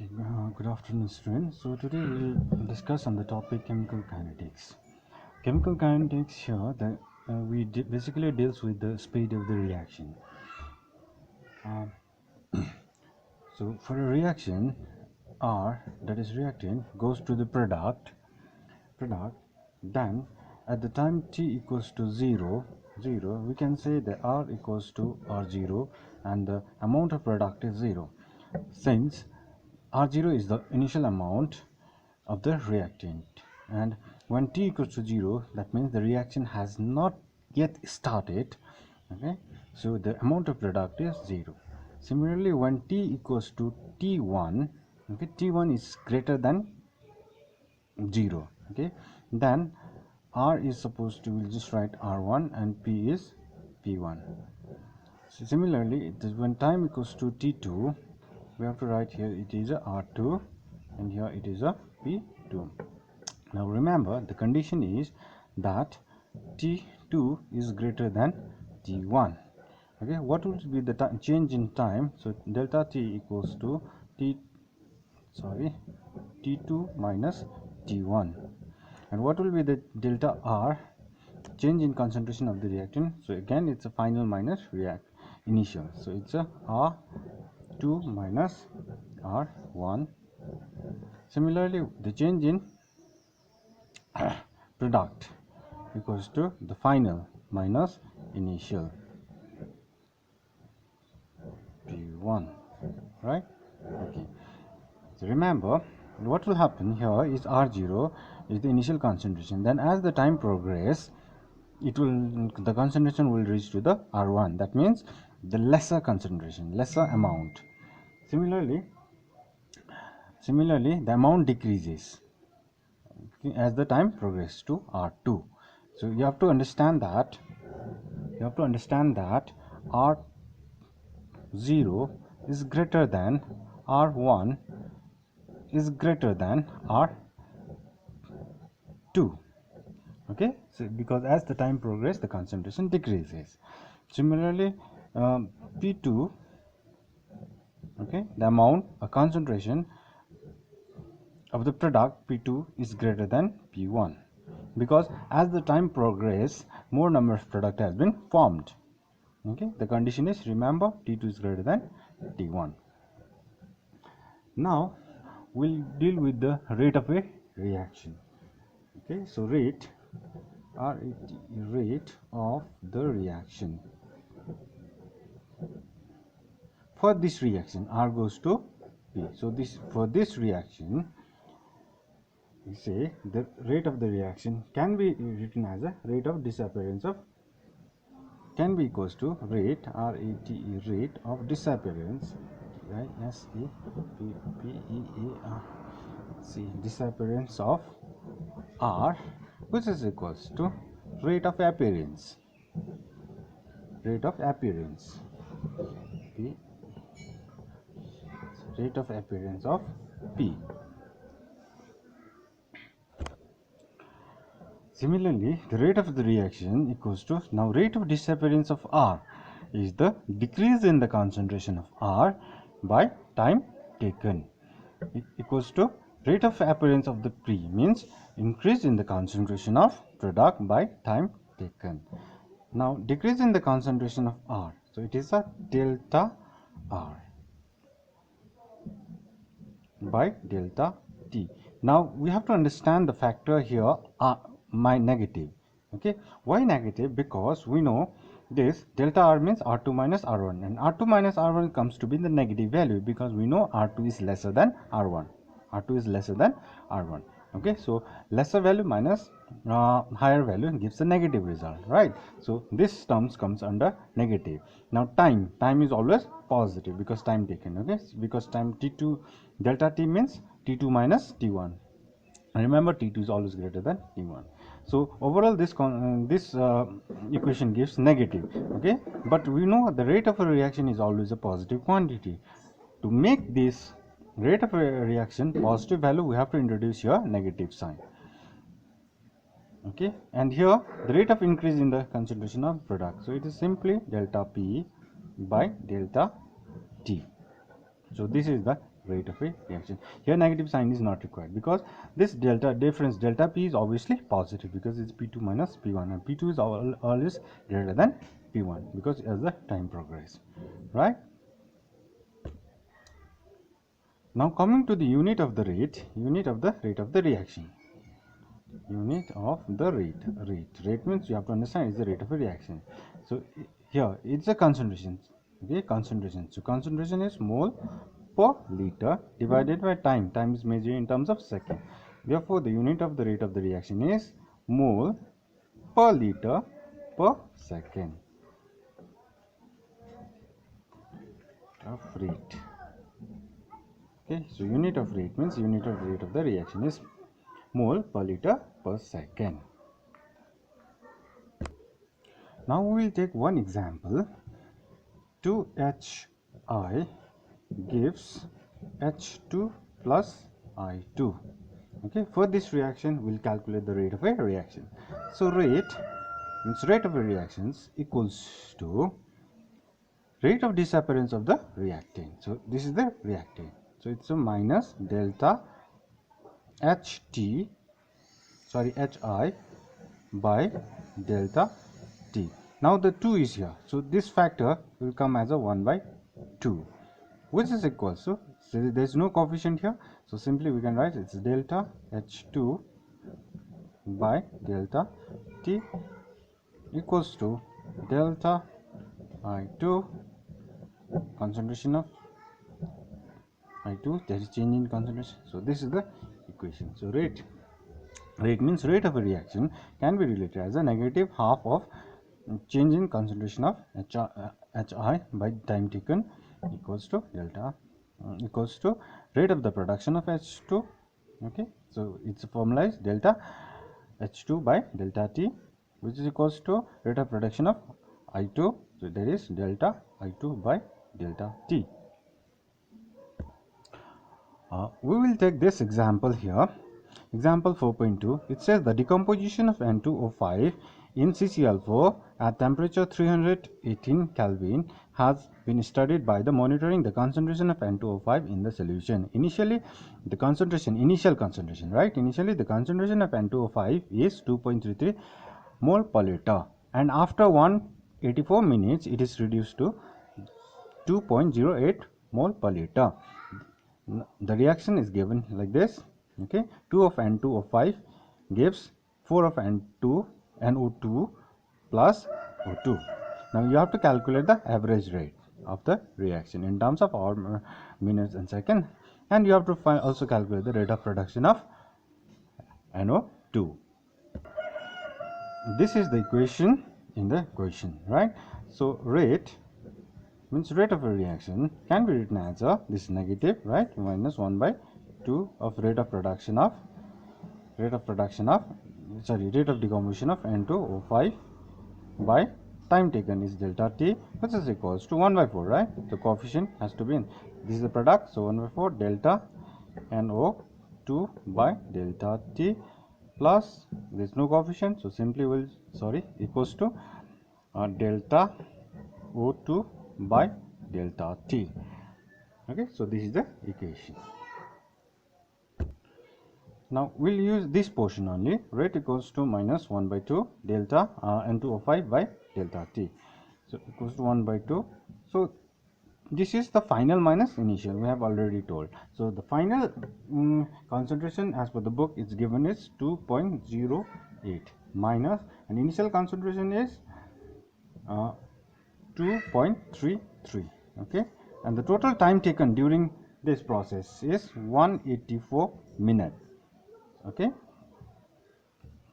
Okay, good afternoon, students. So today we'll discuss on the topic chemical kinetics. Chemical kinetics here, basically deals with the speed of the reaction. Uh, so for a reaction, R, that is reactant, goes to the product. Then at the time t equals to 0, we can say that R equals to R0 and the amount of product is 0. Since R0 is the initial amount of the reactant, and when t equals to 0, that means the reaction has not yet started. Okay, so the amount of product is 0. Similarly, when t equals to t1, okay, t1 is greater than 0, okay, then R is supposed to, we'll just write R1 and P is P1. So similarly, it is when time equals to T2, we have to write here it is a R2 and here it is a P2. Now remember, the condition is that T2 is greater than T1. Okay, what will be the change in time? So delta T equals to T2 minus T1. And what will be the delta R, change in concentration of the reactant? So again it's a final minus initial, so it's a R2 minus R1. Similarly, the change in product equals to the final minus initial, P1, right? Okay, so remember what will happen here is R0 is the initial concentration, then as the time progresses the concentration will reach to the R1, that means the lesser concentration, lesser amount. Similarly the amount decreases as the time progresses to R2. So you have to understand that R0 is greater than R1 is greater than R2. Okay, so because as the time progresses the concentration decreases. Similarly, P2, okay, the amount a concentration of the product P2 is greater than P1, because as the time progresses more number of product has been formed. Okay, the condition is, remember, T2 is greater than T1. Now we'll deal with the rate of a reaction. Okay, so rate of the reaction. For this reaction, R goes to P. So for this reaction, we say the rate of the reaction can be written as a rate of disappearance of, can be equals to rate rate of disappearance, disappearance of R, which is equals to rate of appearance, rate of appearance of P. Similarly, the rate of the reaction equals to, now rate of disappearance of R is the decrease in the concentration of R by time taken. It equals to rate of appearance of the P means increase in the concentration of product by time taken. Now decrease in the concentration of R, so it is a delta R by delta T. Now we have to understand the factor here, my negative. Okay, why negative? Because we know this delta R means R2 minus R1, and R2 minus R1 comes to be the negative value because we know R2 is lesser than R1. R2 is lesser than R1. Okay, so lesser value minus higher value gives a negative result, right? So this terms comes under negative. Now time is always positive because time taken. Okay, because time T2 delta T means T2 minus T1. Remember, T2 is always greater than T1. So overall this equation gives negative. Okay, but we know the rate of a reaction is always a positive quantity. To make this rate of a reaction positive value, we have to introduce here negative sign. Okay, and here the rate of increase in the concentration of product, so it is simply delta P by delta T. So this is the rate of a reaction. Here negative sign is not required because this delta difference delta P is obviously positive because it's P2 minus P1, and P2 is always greater than P1 because as the time progresses, right? Now coming to the unit of the rate of the reaction. Unit of the rate means you have to understand is the rate of a reaction. So here it's a concentration. Okay, concentration. So concentration is mole per liter divided by time is measured in terms of second. Therefore the unit of the rate of the reaction is mole per liter per second of rate. Okay, so unit of rate means unit of rate of the reaction is mole per liter per second. Now we will take one example. 2HI gives H2 plus I2. Okay, for this reaction we'll calculate the rate of a reaction. So rate means rate of a reactions equals to rate of disappearance of the reactant. So this is the reactant. So it's a minus delta HI by delta T. Now the 2 is here, so this factor will come as a 1 by 2, which is equal to, so there is no coefficient here, so simply we can write it's delta H2 by delta T equals to delta I2 concentration of I2, that is change in concentration. So this is the equation. So rate means rate of a reaction can be related as a negative half of change in concentration of HI by time taken equals to delta equals to rate of the production of H2. Okay, so its formula is delta H2 by delta T, which is equals to rate of production of I2, so that is delta I2 by delta T. We will take this example here. Example 4.2, it says the decomposition of N2O5 in CCl4 at temperature 318 Kelvin has been studied by the monitoring the concentration of N2O5 in the solution. Initially the initial concentration of N2O5 is 2.33 mole per liter, and after 184 minutes it is reduced to 2.08 mole per liter. The reaction is given like this. Okay, 2 of N2O5 gives 4 of NO2 plus O2. Now you have to calculate the average rate of the reaction in terms of hour, minutes and second, and you have to also calculate the rate of production of NO2. This is the equation in the question, right? So rate means rate of a reaction can be written as a this negative, right, minus 1 by 2 of rate of decomposition of N2O5 by time taken is delta T, which is equals to 1 by 4, right? The coefficient has to be in, this is the product, so 1 by 4 delta NO2 by delta T plus there is no coefficient, so simply will equals to delta O2 by delta T. Okay, so this is the equation. Now we'll use this portion only. Rate equals to minus 1 by 2 delta N2O5 by delta T. So equals to 1 by 2. So this is the final minus initial, we have already told. So the final concentration as per the book is given is 2.08 minus, and initial concentration is 2.33. okay, and the total time taken during this process is 184 minutes. Okay,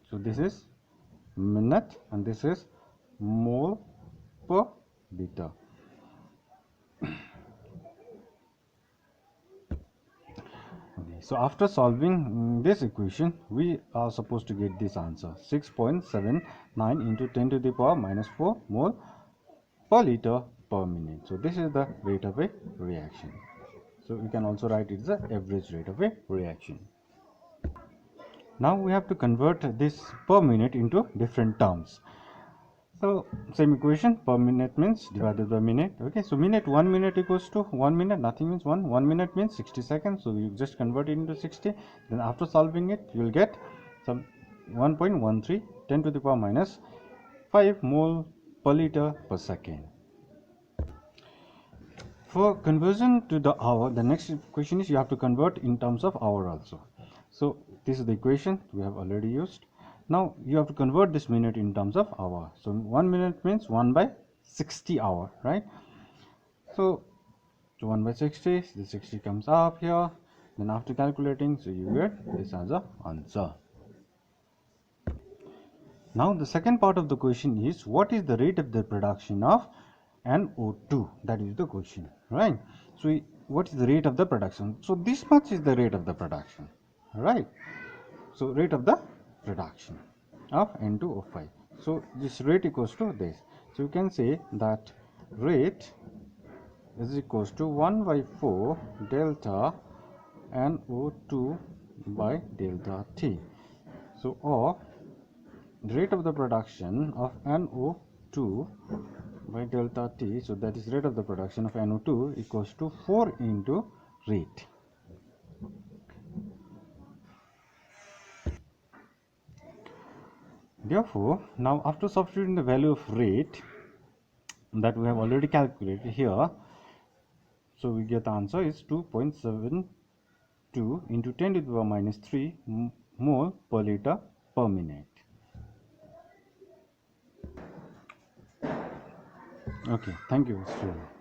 so this is minute and this is mole per liter. Okay, so after solving this equation we are supposed to get this answer, 6.79 into 10 to the power minus 4 mole per liter per minute. So this is the rate of a reaction. So we can also write it as the average rate of a reaction. Now we have to convert this per minute into different terms. So same equation, per minute means divided by minute. Okay, so minute, 1 minute equals to 1 minute, nothing means 1 minute means 60 seconds, so you just convert it into 60. Then after solving it, you will get some 1.13 10 to the power minus 5 mole per liter per second. For conversion to the hour, the next question is you have to convert in terms of hour also. So this is the equation we have already used. Now you have to convert this minute in terms of hour. So 1 minute means 1 by 60 hour, right? So 1 by 60, the 60 comes up here. Then after calculating, so you get this as a answer. Now the second part of the question is what is the rate of the production of NO2? That is the question, right? So what is the rate of the production? So this much is the rate of the production, right? So rate of the production of N2O5. So this rate equals to this. So you can say that rate is equals to 1 by 4 delta NO2 by delta T. So or rate of the production of NO2 by delta T, so that is rate of the production of NO2 equals to 4 into rate. Therefore, now after substituting the value of rate that we have already calculated here, so we get the answer is 2.72 into 10 to the power minus 3 mole per liter per minute. Okay, thank you, student.